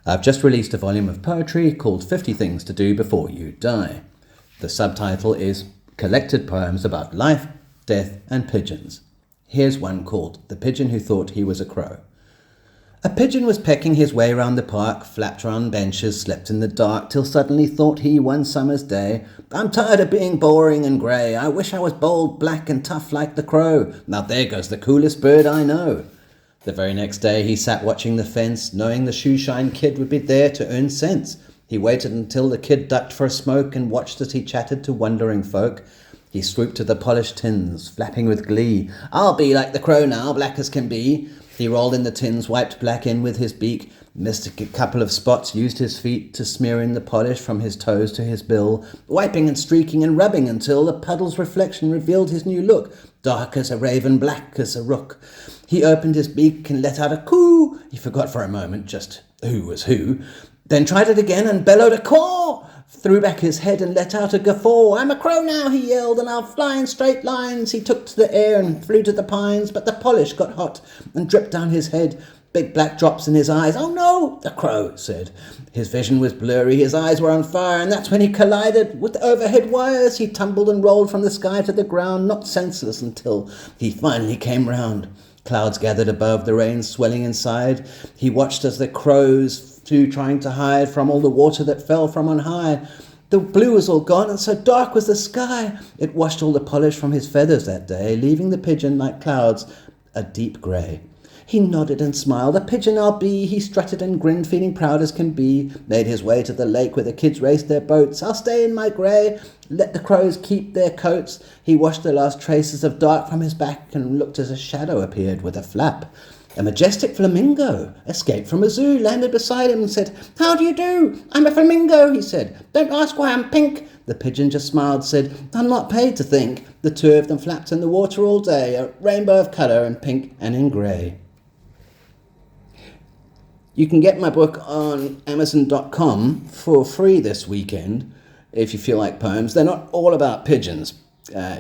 I've just released a volume of poetry called 50 Things to Do Before You Die. The subtitle is Collected Poems About Life, Death and Pigeons. Here's one called The Pigeon Who Thought He Was a Crow. A pigeon was pecking his way round the park, flapped round benches, slept in the dark, till suddenly thought he one summer's day, I'm tired of being boring and grey, I wish I was bold, black and tough like the crow. Now there goes the coolest bird I know. The very next day he sat watching the fence, knowing the shoeshine kid would be there to earn cents. He waited until the kid ducked for a smoke and watched as he chatted to wondering folk. He swooped to the polished tins, flapping with glee. I'll be like the crow now, black as can be. He rolled in the tins, wiped black in with his beak, missed a couple of spots, used his feet to smear in the polish from his toes to his bill, wiping and streaking and rubbing until the puddle's reflection revealed his new look, dark as a raven, black as a rook. He opened his beak and let out a coo. He forgot for a moment just who was who, then tried it again and bellowed a caw. Threw back his head and let out a guffaw. I'm a crow now, he yelled, and I'll fly in straight lines. He took to the air and flew to the pines, but the polish got hot and dripped down his head. Big black drops in his eyes. Oh no, the crow said. His vision was blurry, his eyes were on fire, and that's when he collided with the overhead wires. He tumbled and rolled from the sky to the ground, knocked senseless until he finally came round. Clouds gathered above, the rain swelling inside. He watched as the crows flew, trying to hide from all the water that fell from on high. The blue was all gone, and so dark was the sky. It washed all the polish from his feathers that day, leaving the pigeon like clouds, a deep grey. He nodded and smiled. A pigeon I'll be. He strutted and grinned, feeling proud as can be. Made his way to the lake where the kids raced their boats. I'll stay in my grey. Let the crows keep their coats. He washed the last traces of dark from his back and looked as a shadow appeared with a flap. A majestic flamingo escaped from a zoo, landed beside him and said, How do you do? I'm a flamingo, he said. Don't ask why I'm pink. The pigeon just smiled, said, I'm not paid to think. The two of them flapped in the water all day, a rainbow of colour in pink and in grey. You can get my book on Amazon.com for free this weekend if you feel like poems. They're not all about pigeons,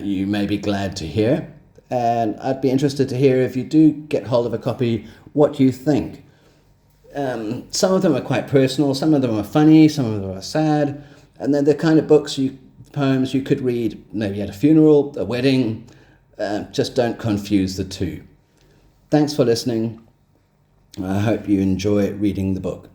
you may be glad to hear. And I'd be interested to hear, if you do get hold of a copy, what you think. Some of them are quite personal, some of them are funny, some of them are sad, and they're the kind of poems you could read maybe at a funeral, a wedding. Just don't confuse the two. Thanks for listening. I hope you enjoy reading the book.